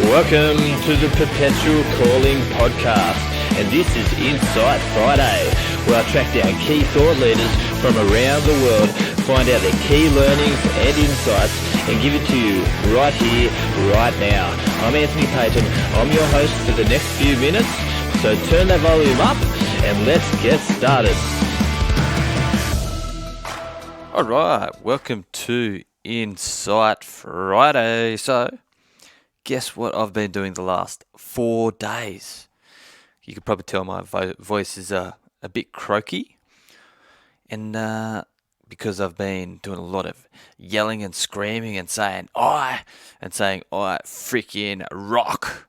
Welcome to the Perpetual Calling Podcast, and this is Insight Friday, where I track down key thought leaders from around the world, find out their key learnings and insights, and give it to you right here, right now. I'm Anthony Payton. I'm your host for the next few minutes, so turn that volume up and let's get started. All right, welcome to Insight Friday. So, guess what I've been doing the last 4 days? You could probably tell my voice is a bit croaky, and because I've been doing a lot of yelling and screaming and saying I freaking rock.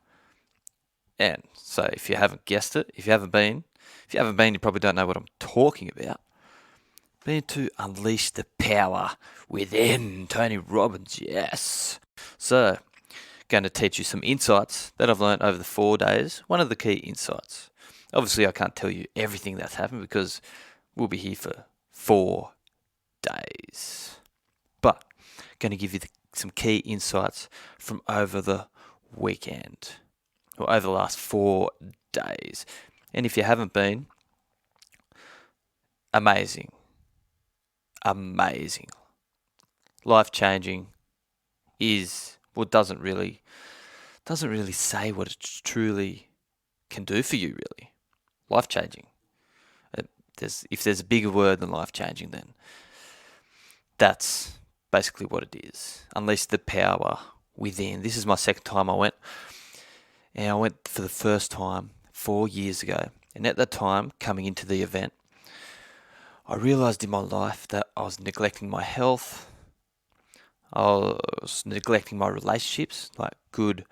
And so, if you haven't guessed it, if you haven't been, you probably don't know what I'm talking about. Been to unleash the power within. Tony Robbins, yes. So, going to teach you some insights that I've learned over the 4 days. One of the key insights. Obviously, I can't tell you everything that's happened because we'll be here for 4 days. But going to give you some key insights from over the weekend or over the last 4 days. And if you haven't been, amazing. Life-changing is doesn't really say what it truly can do for you, really. Life-changing. If there's a bigger word than life-changing, then that's basically what it is. Unleash the power within. This is my second time I went. And I went for the first time 4 years ago. And at that time, coming into the event, I realised in my life that I was neglecting my health. I was neglecting my relationships, like good,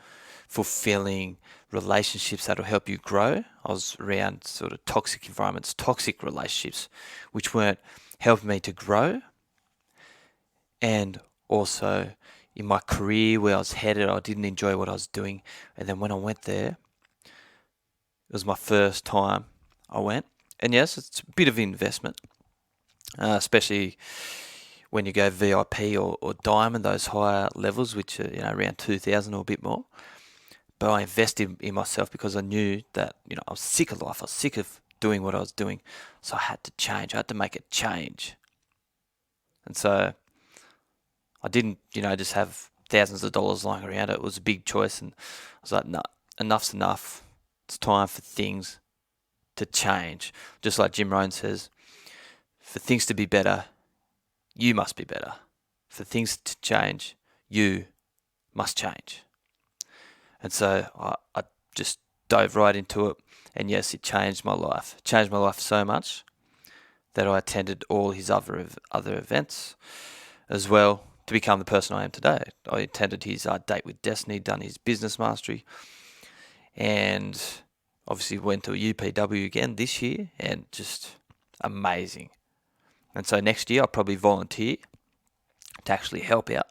fulfilling relationships that'll help you grow. I was around sort of toxic environments, toxic relationships, which weren't helping me to grow. And also in my career where I was headed, I didn't enjoy what I was doing. And then when I went there, it was my first time I went. And yes, it's a bit of an investment. Especially when you go VIP or Diamond, those higher levels, which are around 2,000 or a bit more. But I invested in myself because I knew that I was sick of life. I was sick of doing what I was doing, so I had to change. I had to make a change, and so I didn't just have thousands of dollars lying around. It was a big choice, and I was like, no, enough's enough. It's time for things to change. Just like Jim Rohn says, for things to be better, you must be better. For things to change, you must change. And so I just dove right into it. And yes, it changed my life. It changed my life so much that I attended all his other events as well to become the person I am today. I attended his Date with Destiny, done his business mastery, and obviously went to a UPW again this year, and just amazing. And so next year I'll probably volunteer to actually help out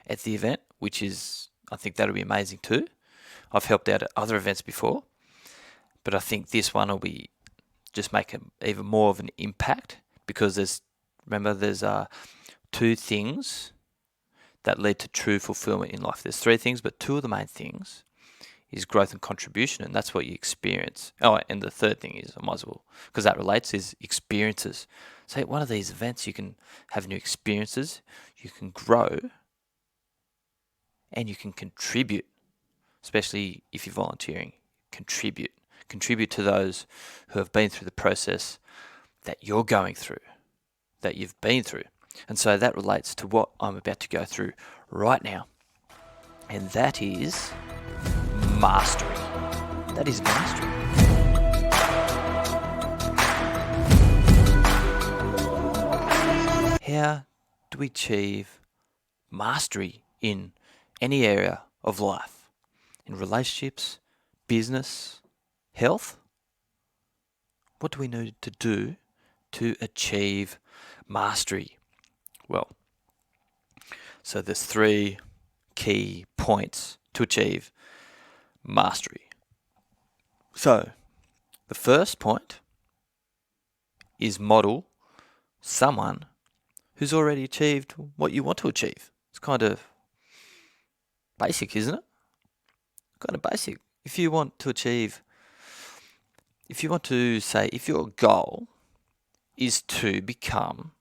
at the event, which is, I think that'll be amazing too. I've helped out at other events before, but I think this one will be just make even more of an impact because there's 2 things that lead to true fulfillment in life. There's 3 things, but 2 of the main things is growth and contribution, and that's what you experience. Oh, and the third thing is, I might as well, because that relates, is experiences. So at one of these events, you can have new experiences, you can grow, and you can contribute, especially if you're volunteering. Contribute to those who have been through the process that you're going through, that you've been through. And so that relates to what I'm about to go through right now. And that is mastery. That is mastery. How do we achieve mastery in any area of life? In relationships, business, health? What do we need to do to achieve mastery? Well, so there's 3 key points to achieve mastery. So, the first point is model someone who's already achieved what you want to achieve. It's kind of basic, isn't it? kind of basic. If you want to say, if your goal is to become,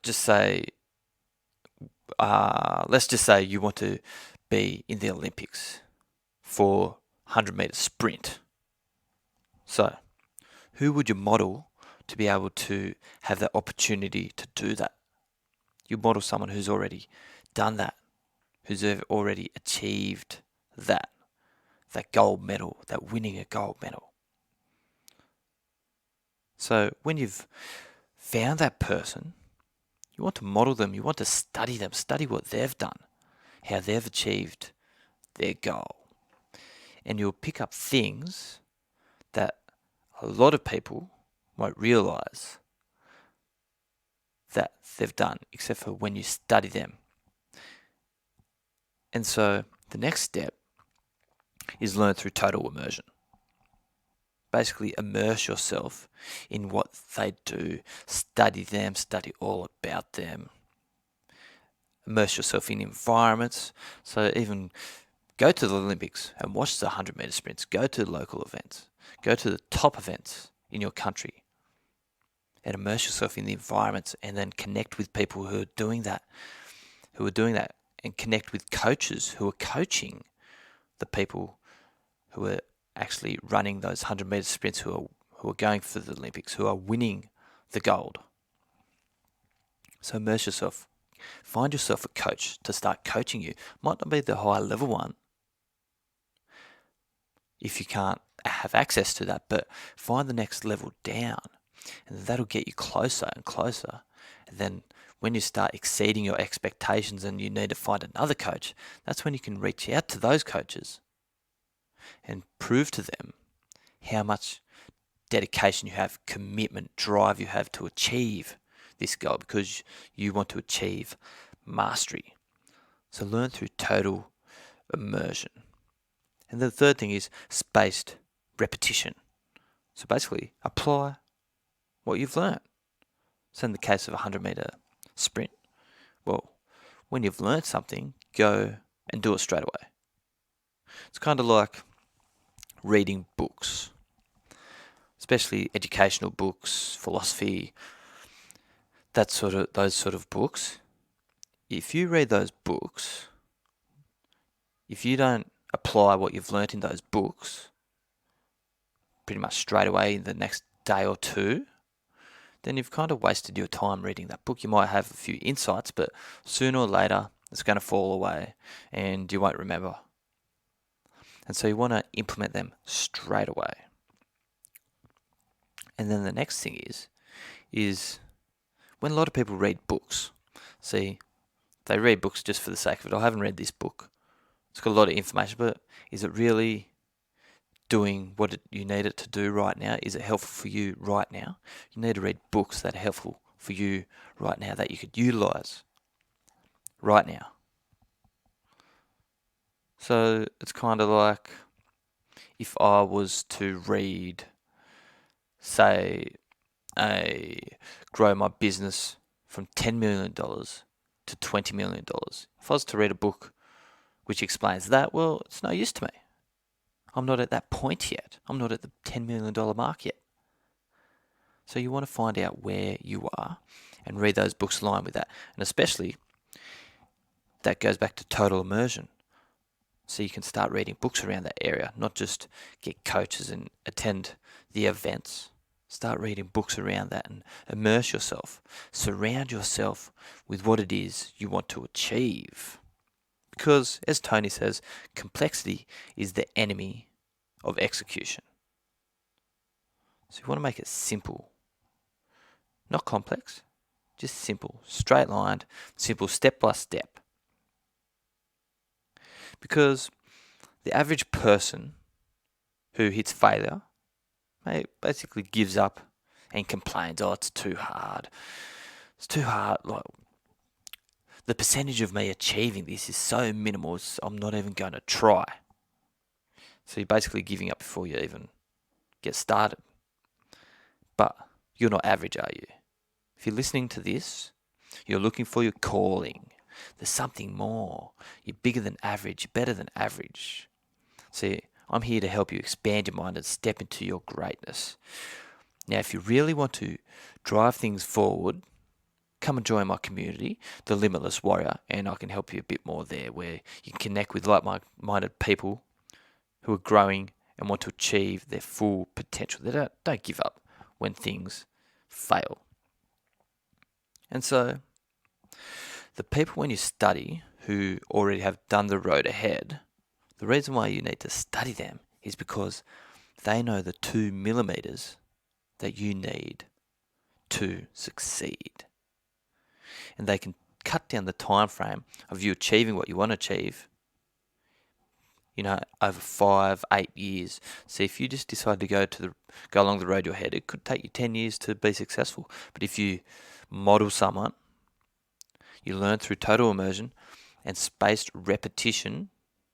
just say, let's just say you want to be in the Olympics for 100-meter sprint. So, who would you model to be able to have that opportunity to do that? You model someone who's already done that, who's already achieved that gold medal, that winning a gold medal. So when you've found that person, you want to model them, you want to study them, study what they've done, how they've achieved their goal. And you'll pick up things that a lot of people won't realize that they've done, except for when you study them. And so the next step is learn through total immersion. Basically immerse yourself in what they do, study them, study all about them. Immerse yourself in environments. So even go to the Olympics and watch the 100-meter sprints. Go to local events. Go to the top events in your country and immerse yourself in the environments, and then connect with people who are doing that, and connect with coaches who are coaching the people who are actually running those 100-meter sprints, who are going for the Olympics, who are winning the gold. So immerse yourself. Find yourself a coach to start coaching you. Might not be the high level one if you can't have access to that, but find the next level down, and that'll get you closer and closer. And then when you start exceeding your expectations and you need to find another coach, that's when you can reach out to those coaches and prove to them how much dedication you have, commitment, drive you have to achieve this goal, because you want to achieve mastery. So learn through total immersion. And the third thing is spaced repetition. So basically apply what you've learned. So in the case of a 100-meter sprint, well, when you've learned something, go and do it straight away. It's kind of like reading books, especially educational books, philosophy, those sort of books. If you read those books, if you don't apply what you've learnt in those books pretty much straight away in the next day or two, then you've kind of wasted your time reading that book. You might have a few insights, but sooner or later it's going to fall away and you won't remember. And so you want to implement them straight away. And then the next thing is when a lot of people read books, see, they read books just for the sake of it. I haven't read this book. It's got a lot of information, but is it really doing what you need it to do right now? Is it helpful for you right now? You need to read books that are helpful for you right now, that you could utilize right now. So it's kind of like if I was to read, say, grow my business from $10 million to $20 million. If I was to read a book which explains that, well, it's no use to me. I'm not at that point yet. I'm not at the $10 million mark yet. So you want to find out where you are and read those books aligned with that. And especially, that goes back to total immersion. So you can start reading books around that area, not just get coaches and attend the events. Start reading books around that and immerse yourself. Surround yourself with what it is you want to achieve. Because, as Tony says, complexity is the enemy of execution. So you want to make it simple. Not complex, just simple, straight lined, simple, step by step. Because the average person who hits failure basically gives up and complains, oh, it's too hard. It's too hard. Like, the percentage of me achieving this is so minimal, I'm not even going to try. So you're basically giving up before you even get started. But you're not average, are you? If you're listening to this, you're looking for your calling. There's something more. You're bigger than average. You're better than average. See, I'm here to help you expand your mind and step into your greatness. Now, if you really want to drive things forward, come and join my community, The Limitless Warrior, and I can help you a bit more there, where you can connect with like-minded people who are growing and want to achieve their full potential. They don't give up when things fail. And so, the people when you study who already have done the road ahead, the reason why you need to study them is because they know the 2 millimeters that you need to succeed. And they can cut down the time frame of you achieving what you want to achieve, over 5, 8 years. So if you just decide to go along the road you're ahead, it could take you 10 years to be successful. But if you model someone, you learn through total immersion and spaced repetition,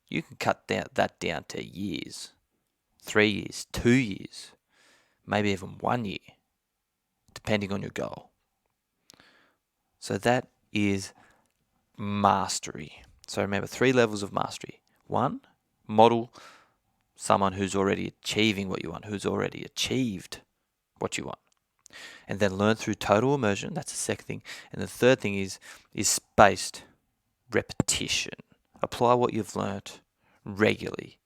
you can cut that down to years, 3 years, 2 years, maybe even 1 year, depending on your goal. So that is mastery. So remember, 3 levels of mastery. 1, model someone who's already achieving what you want, who's already achieved what you want. And then learn through total immersion. That's the second thing. And the third thing is spaced repetition. Apply what you've learnt regularly,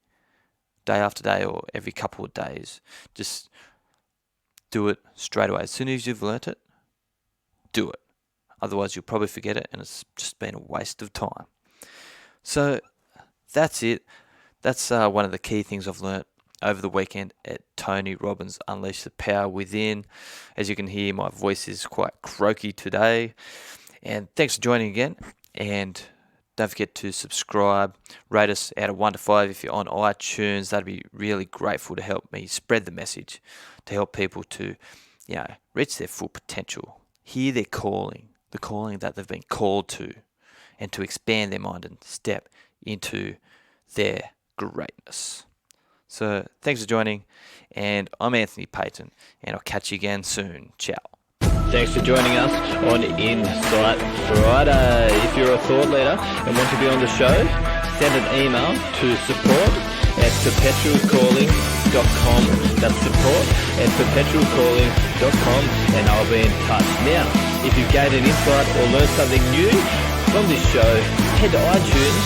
day after day or every couple of days. Just do it straight away. As soon as you've learnt it, do it. Otherwise, you'll probably forget it, and it's just been a waste of time. So that's it. That's one of the key things I've learnt over the weekend at Tony Robbins Unleash the Power Within. As you can hear, my voice is quite croaky today. And thanks for joining again. And don't forget to subscribe. Rate us out of 1 to 5 if you're on iTunes. That'd be really grateful to help me spread the message, to help people to, reach their full potential, hear their calling, the calling that they've been called to, and to expand their mind and step into their greatness. So thanks for joining, and I'm Anthony Payton, and I'll catch you again soon. Ciao. Thanks for joining us on Insight Friday. If you're a thought leader and want to be on the show, send an email to support@perpetualcalling.com. That's support@perpetualcalling.com, and I'll be in touch. Now, if you've gained an insight or learned something new from this show, head to iTunes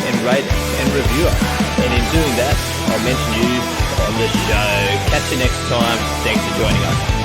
and rate and review us. And in doing that, I'll mention you on the show. Catch you next time. Thanks for joining us.